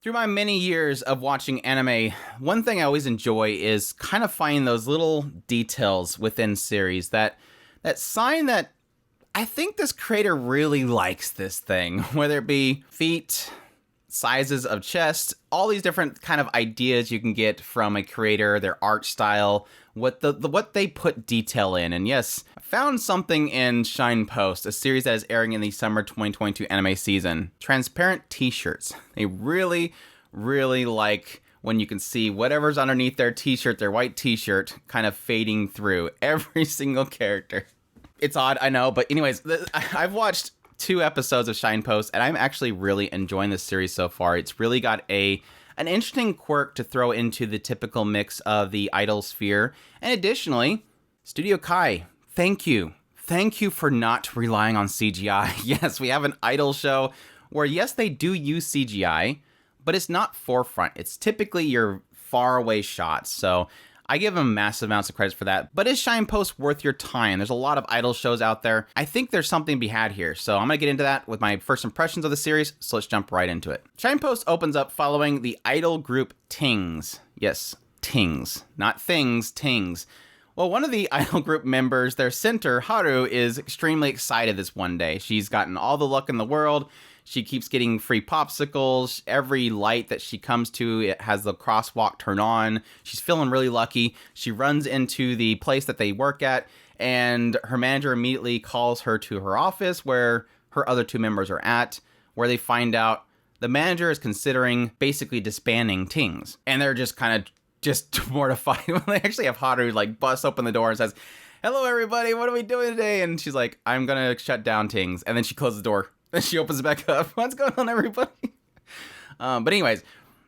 Through my many years of watching anime, one thing I always enjoy is kind of finding those little details within series that sign that I think this creator really likes this thing, whether it be feet, sizes of chest, all these different kind of ideas you can get from a creator, their art style, what they put detail in. And yes, I found something in Shine Post, a series that is airing in the summer 2022 anime season. Transparent t-shirts. They really, really like when you can see whatever's underneath their t-shirt, their white t-shirt, kind of fading through every single character. It's odd, I know, but anyways, I've watched 2 episodes of Shine Post, and I'm actually really enjoying this series so far. It's really got an interesting quirk to throw into the typical mix of the idol sphere. And additionally, Studio Kai, thank you. Thank you for not relying on CGI. Yes, we have an idol show where, yes, they do use CGI, but it's not forefront. It's typically your far away shots. So I give them massive amounts of credit for that. But is Shine Post worth your time? There's a lot of idol shows out there. I think there's something to be had here. So I'm going to get into that with my first impressions of the series. So let's jump right into it. Shine Post opens up following the idol group Tings. Yes, Tings. Not things, Tings. Well, one of the idol group members, their center, Haru, is extremely excited this one day. She's gotten all the luck in the world. She keeps getting free popsicles. Every light that she comes to, it has the crosswalk turn on. She's feeling really lucky. She runs into the place that they work at, and her manager immediately calls her to her office where her other 2 members are at, where they find out the manager is considering basically disbanding Tings. And they're just kind of just mortified when they actually have Haru like bust open the door and says, "Hello, everybody. What are we doing today?" And she's like, "I'm going to shut down Tings." And then she closes the door. Then she opens it back up. What's going on, everybody? But anyways,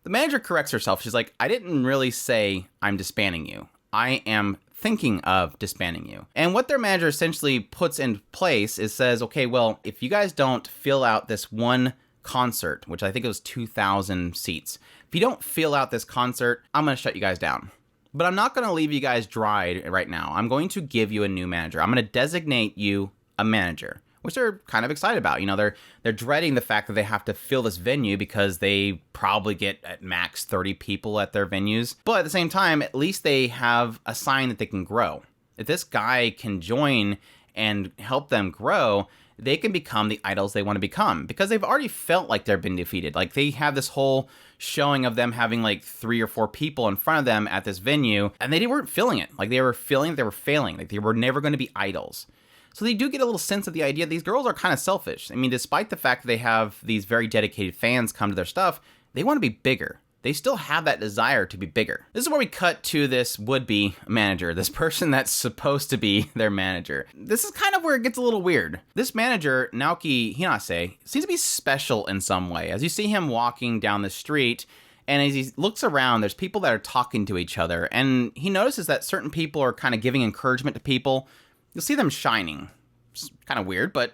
the manager corrects herself. She's like, "I didn't really say I'm disbanding you. I am thinking of disbanding you." And what their manager essentially puts in place is says, okay, well, if you guys don't fill out this one concert, which I think it was 2,000 seats, if you don't fill out this concert, I'm going to shut you guys down. But I'm not going to leave you guys dry right now. I'm going to give you a new manager. I'm going to designate you a manager, which they're kind of excited about. You know, they're dreading the fact that they have to fill this venue because they probably get at max 30 people at their venues. But at the same time, at least they have a sign that they can grow. If this guy can join and help them grow, they can become the idols they want to become, because they've already felt like they've been defeated. Like, they have this whole showing of them having like 3 or 4 people in front of them at this venue, and they weren't feeling it. Like, they were feeling they were failing. Like, they were never going to be idols. So they do get a little sense of the idea these girls are kind of selfish. I mean, despite the fact that they have these very dedicated fans come to their stuff, they want to be bigger. They still have that desire to be bigger. This is where we cut to this would-be manager, this person that's supposed to be their manager. This is kind of where it gets a little weird. This manager, Naoki Hinase, seems to be special in some way. As you see him walking down the street, and as he looks around, there's people that are talking to each other, and he notices that certain people are kind of giving encouragement to people. You'll see them shining. It's kind of weird, but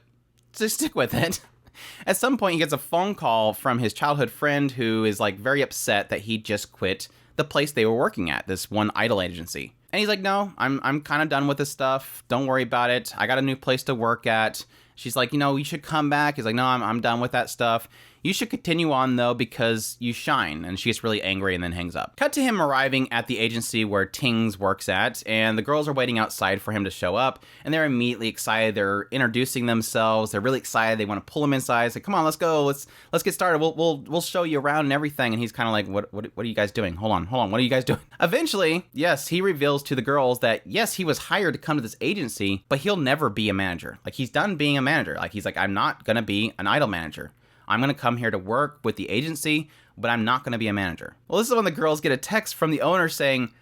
just stick with it. At some point, he gets a phone call from his childhood friend who is like very upset that he just quit the place they were working at, this one idol agency. And he's like, "No, I'm kind of done with this stuff. Don't worry about it. I got a new place to work at." She's like, "You should come back." He's like, "No, I'm done with that stuff. You should continue on, though, because you shine." And she gets really angry and then hangs up. Cut to him arriving at the agency where Tings works at, and the girls are waiting outside for him to show up, and they're immediately excited. They're introducing themselves. They're really excited. They want to pull him inside. It's like, "Come on, let's go. Let's get started. We'll show you around and everything." And he's kind of like, what are you guys doing? Hold on. What are you guys doing? Eventually, yes, he reveals to the girls that, yes, he was hired to come to this agency, but he'll never be a manager. Like, he's done being a manager. Like, he's like, "I'm not going to be an idol manager. I'm going to come here to work with the agency, but I'm not going to be a manager." Well, this is when the girls get a text from the owner saying,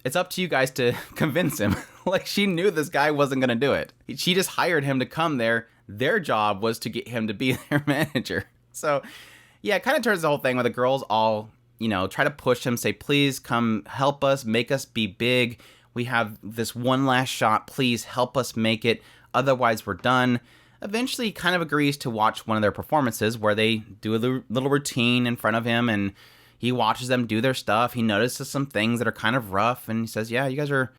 "It's up to you guys to convince him." Like, she knew this guy wasn't going to do it. She just hired him to come there. Their job was to get him to be their manager. So, yeah, it kind of turns the whole thing where the girls all, try to push him, say, "Please come help us, make us be big. We have this one last shot. Please help us make it. Otherwise, we're done." Eventually, he kind of agrees to watch one of their performances where they do a little routine in front of him, and he watches them do their stuff. He notices some things that are kind of rough, and he says, "Yeah, you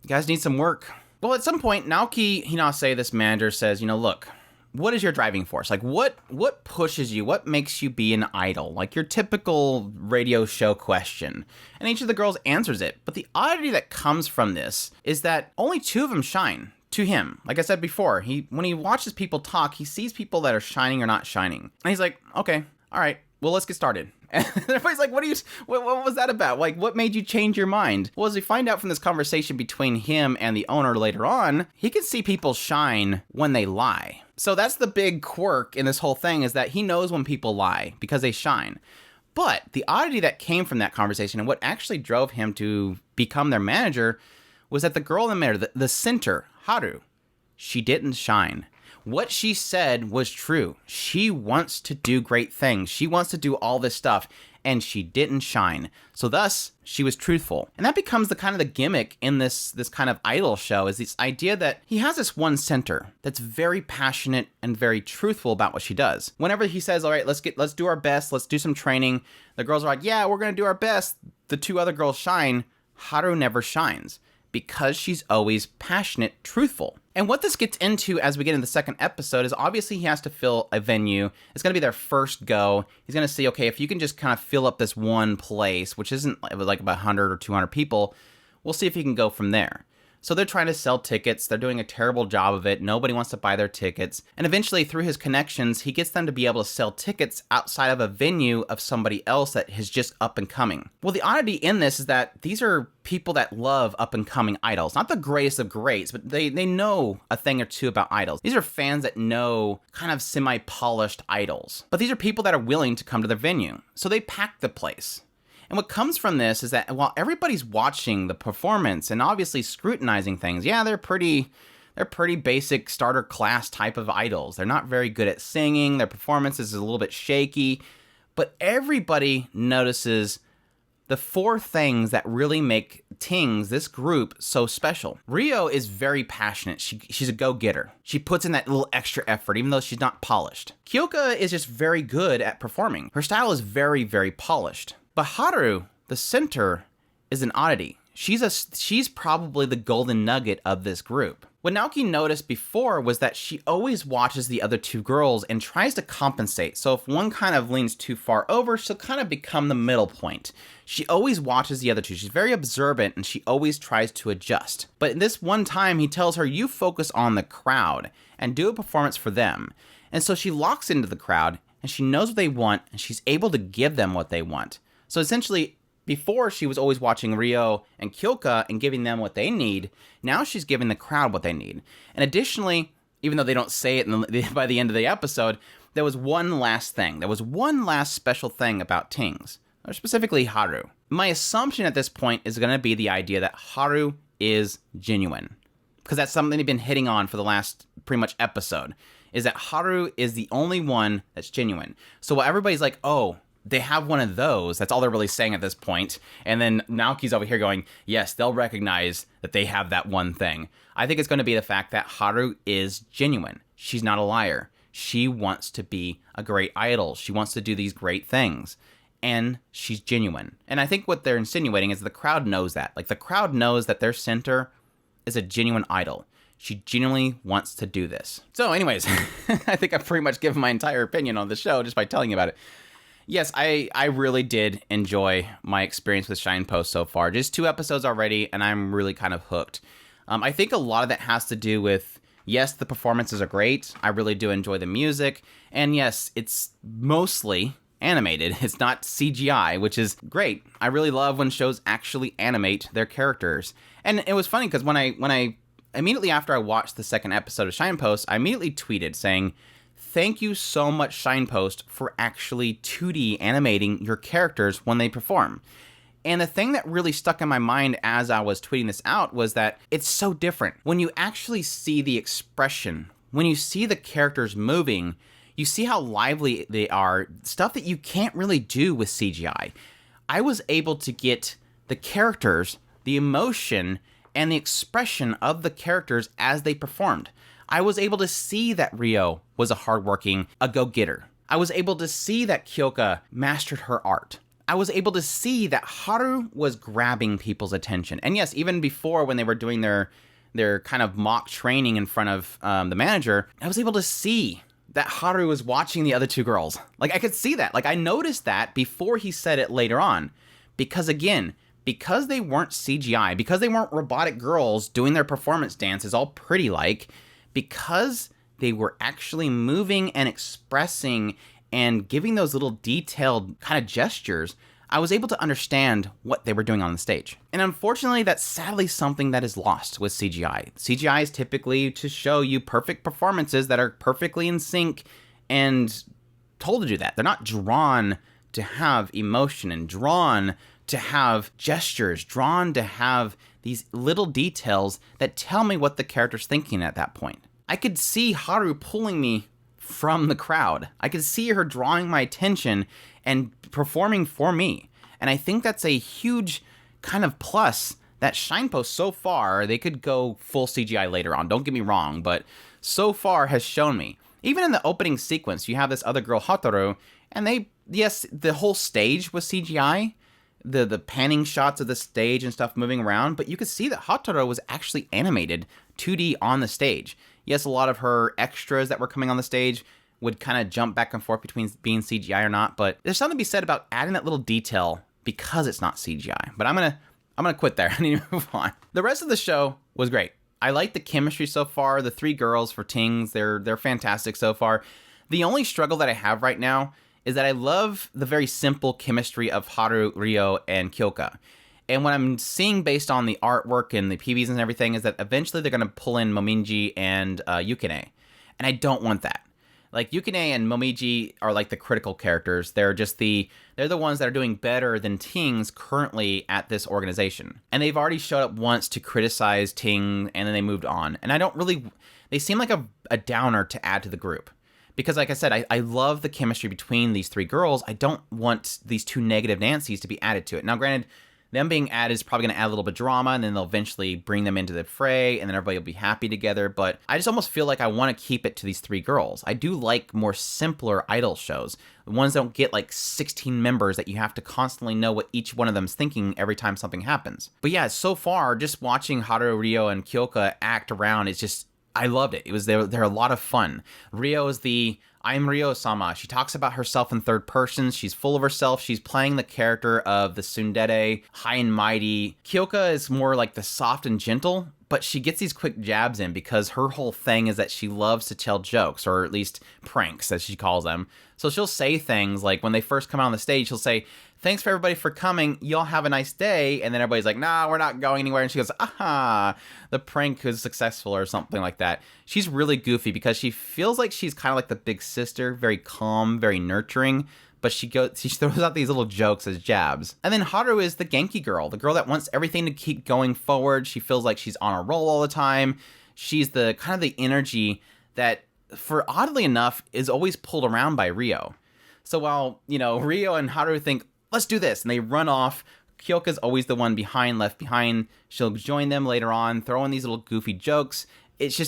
guys need some work." Well, at some point, Naoki Hinase, this manager, says, "Look, what is your driving force? Like, what pushes you? What makes you be an idol? Like your typical radio show question. And each of the girls answers it. But the oddity that comes from this is that only 2 of them shine to him. Like I said before, when he watches people talk, he sees people that are shining or not shining. And he's like, okay, all right, well, let's get started. And everybody's like, what was that about? Like, what made you change your mind? Well, as we find out from this conversation between him and the owner later on, he can see people shine when they lie. So that's the big quirk in this whole thing, is that he knows when people lie because they shine. But the oddity that came from that conversation and what actually drove him to become their manager was that the girl in the mirror, the center, Haru, she didn't shine. What she said was true. She wants to do great things. She wants to do all this stuff, and she didn't shine. So thus, she was truthful. And that becomes the kind of the gimmick in this kind of idol show, is this idea that he has this one center that's very passionate and very truthful about what she does. Whenever he says, all right, let's do our best, let's do some training, the girls are like, yeah, we're going to do our best. The 2 other girls shine. Haru never shines because she's always passionate, truthful. And what this gets into as we get into the second episode is obviously he has to fill a venue. It's going to be their first go. He's going to see, okay, if you can just kind of fill up this one place, which isn't like about 100 or 200 people, we'll see if he can go from there. So they're trying to sell tickets. They're doing a terrible job of it. Nobody wants to buy their tickets. And eventually, through his connections, he gets them to be able to sell tickets outside of a venue of somebody else that is just up and coming. Well, the oddity in this is that these are people that love up and coming idols. Not the greatest of greats, but they know a thing or two about idols. These are fans that know kind of semi-polished idols. But these are people that are willing to come to their venue. So they pack the place. And what comes from this is that while everybody's watching the performance and obviously scrutinizing things, yeah, they're pretty basic starter class type of idols. They're not very good at singing. Their performance is a little bit shaky. But everybody notices the 4 things that really make Tings, this group, so special. Rio is very passionate. She's a go-getter. She puts in that little extra effort, even though she's not polished. Kyoka is just very good at performing. Her style is very, very polished. But Haru, the center, is an oddity. She's probably the golden nugget of this group. What Naoki noticed before was that she always watches the other 2 girls and tries to compensate. So if one kind of leans too far over, she'll kind of become the middle point. She always watches the other 2. She's very observant and she always tries to adjust. But in this one time, he tells her, you focus on the crowd and do a performance for them. And so she locks into the crowd and she knows what they want and she's able to give them what they want. So essentially, before she was always watching Rio and Kyoka and giving them what they need, now she's giving the crowd what they need. And additionally, even though they don't say it by the end of the episode, there was one last thing. There was one last special thing about Tings, or specifically Haru. My assumption at this point is going to be the idea that Haru is genuine, because that's something they've been hitting on for the last pretty much episode, is that Haru is the only one that's genuine. So while everybody's like, oh, they have one of those. That's all they're really saying at this point. And then Naoki's over here going, yes, they'll recognize that they have that one thing. I think it's going to be the fact that Haru is genuine. She's not a liar. She wants to be a great idol. She wants to do these great things. And she's genuine. And I think what they're insinuating is the crowd knows that. Like, the crowd knows that their center is a genuine idol. She genuinely wants to do this. So anyways, I think I've pretty much given my entire opinion on the show just by telling you about it. Yes, I really did enjoy my experience with Shinepost so far. Just 2 episodes already, and I'm really kind of hooked. I think a lot of that has to do with, yes, the performances are great. I really do enjoy the music. And yes, it's mostly animated. It's not CGI, which is great. I really love when shows actually animate their characters. And it was funny because when I immediately after I watched the second episode of Shinepost, I immediately tweeted saying, thank you so much, Shinepost, for actually 2D animating your characters when they perform. And the thing that really stuck in my mind as I was tweeting this out was that it's so different. When you actually see the expression, when you see the characters moving, you see how lively they are, stuff that you can't really do with CGI. I was able to get the characters, the emotion, and the expression of the characters as they performed. I was able to see that Rio was a hardworking, a go-getter. I was able to see that Kyoka mastered her art. I was able to see that Haru was grabbing people's attention. And yes, even before when they were doing their their kind of mock training in front of the manager, I was able to see that Haru was watching the other two girls. Like, I could see that. Like, I noticed that before he said it later on. Because, again, because they weren't CGI, because they weren't robotic girls doing their performance dances all pretty-like, because they were actually moving and expressing and giving those little detailed kind of gestures, I was able to understand what they were doing on the stage. And unfortunately, that's sadly something that is lost with CGI. CGI is typically to show you perfect performances that are perfectly in sync and told to do that. They're not drawn to have emotion and drawn to have gestures, drawn to have these little details that tell me what the character's thinking at that point. I could see Haru pulling me from the crowd. I could see her drawing my attention and performing for me. And I think that's a huge kind of plus that Shinepost so far, they could go full CGI later on, don't get me wrong, but so far has shown me. Even in the opening sequence, you have this other girl, Hotaru, and yes, the whole stage was CGI, the panning shots of the stage and stuff moving around, but you could see that Hotaru was actually animated 2D on the stage. Yes, a lot of her extras that were coming on the stage would kind of jump back and forth between being CGI or not, but there's something to be said about adding that little detail because it's not CGI. But I'm gonna quit there. I need to move on. The rest of the show was great. I like the chemistry so far. The three girls for Tings, they're fantastic so far. The only struggle that I have right now is that I love the very simple chemistry of Haru, Ryo, and Kyoka. And what I'm seeing based on the artwork and the PVs and everything is that eventually they're going to pull in Momiji and Yukine. And I don't want that. Like, Yukine and Momiji are like the critical characters. They're the ones that are doing better than Tings currently at this organization. And they've already showed up once to criticize Ting, and then they moved on. And they seem like a downer to add to the group. Because like I said, I love the chemistry between these three girls. I don't want these two negative Nancys to be added to it. Now, granted, them being added is probably going to add a little bit of drama, and then they'll eventually bring them into the fray, and then everybody will be happy together. But I just almost feel like I want to keep it to these three girls. I do like more simpler idol shows. The ones that don't get like 16 members that you have to constantly know what each one of them's thinking every time something happens. But yeah, so far, just watching Haru, Ryo, and Kyoka act around is just, I loved it. They're a lot of fun. Ryo is I'm Ryo-sama. She talks about herself in third person. She's full of herself. She's playing the character of the tsundere, high and mighty. Kyoka is more like the soft and gentle, but she gets these quick jabs in because her whole thing is that she loves to tell jokes, or at least pranks, as she calls them. So she'll say things like when they first come out on the stage, she'll say, "Thanks for everybody for coming. Y'all have a nice day." And then everybody's like, "Nah, we're not going anywhere." And she goes, "Aha, the prank was successful," or something like that. She's really goofy because she feels like she's kind of like the big sister, very calm, very nurturing. But she throws out these little jokes as jabs. And then Haru is the Genki girl, the girl that wants everything to keep going forward. She feels like she's on a roll all the time. She's the kind of the energy that, for oddly enough, is always pulled around by Ryo. So while, Ryo and Haru think, "Let's do this," and they run off, Kyoka's always the one left behind. She'll join them later on, throw in these little goofy jokes. It's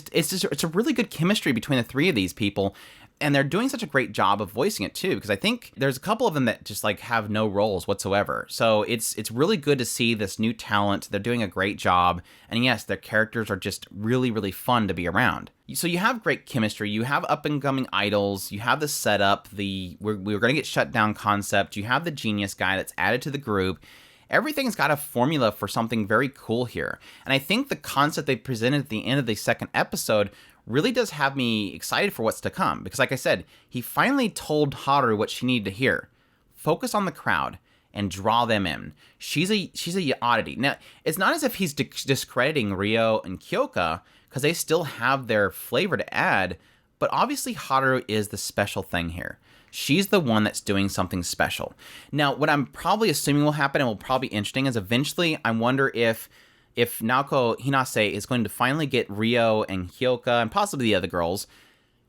a really good chemistry between the three of these people. And they're doing such a great job of voicing it too, because I think there's a couple of them that just like have no roles whatsoever. So it's really good to see this new talent. They're doing a great job. And yes, their characters are just really, really fun to be around. So you have great chemistry. You have up and coming idols. You have the setup, we're going to get shut down concept. You have the genius guy that's added to the group. Everything's got a formula for something very cool here. And I think the concept they presented at the end of the second episode really does have me excited for what's to come. Because like I said, he finally told Haru what she needed to hear. Focus on the crowd and draw them in. She's a oddity. Now, it's not as if he's discrediting Ryo and Kyoka, because they still have their flavor to add, but obviously Haru is the special thing here. She's the one that's doing something special. Now, what I'm probably assuming will happen, and will probably be interesting, is eventually I wonder if Naoko Hinase is going to finally get Ryo and Kyoka, and possibly the other girls,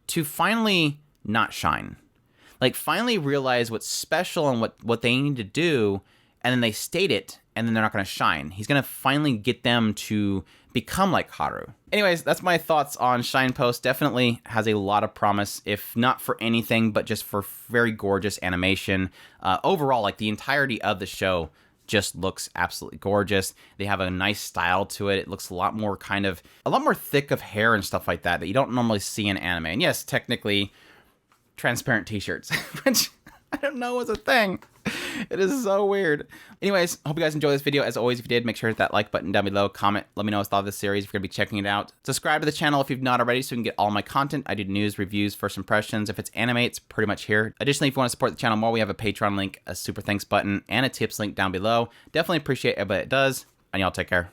to finally not shine. Like, finally realize what's special and what they need to do, and then they state it, and then they're not going to shine. He's going to finally get them to become like Haru. Anyways, that's my thoughts on Shinepost. Definitely has a lot of promise, if not for anything, but just for very gorgeous animation. Overall, like, the entirety of the show just looks absolutely gorgeous. They have a nice style to it. It looks a lot more thick of hair and stuff like that you don't normally see in anime. And yes, technically transparent t-shirts, which I don't know was a thing. It is so weird. Anyways, hope you guys enjoyed this video. As always, if you did, make sure to hit that like button down below. Comment, let me know what you thought of this series if you're going to be checking it out. Subscribe to the channel if you've not already so you can get all my content. I do news, reviews, first impressions. If it's anime, it's pretty much here. Additionally, if you want to support the channel more, we have a Patreon link, a super thanks button, and a tips link down below. Definitely appreciate everybody that does, and y'all take care.